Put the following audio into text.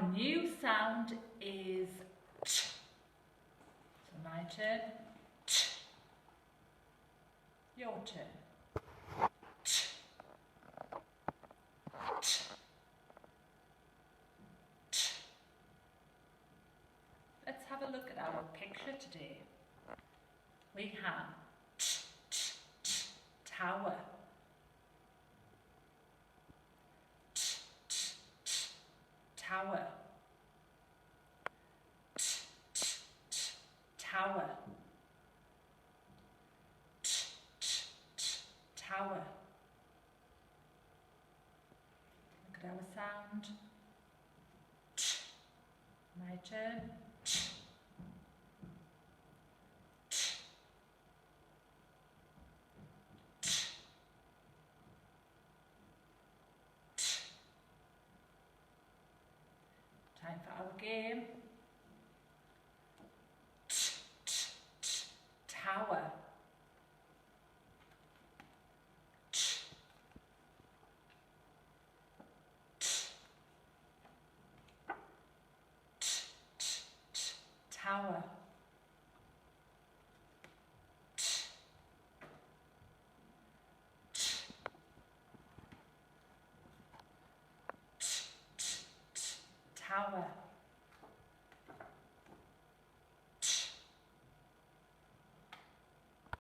Our new sound is ch. So my turn. Ch. Your turn. Ch. Ch. Ch. Let's have a look at our picture today. We have ch, ch, ch, tower. Ch, ch, ch, tower. Ch, ch, ch, tower. Ch, ch, ch, tower. Look at our sound. Ch. My turn. Ch. Time for our game. Ch, ch, ch, tower. Ch. Ch. Ch, ch, ch, tower. Ch. Ch. Ch, ch, ch, tower.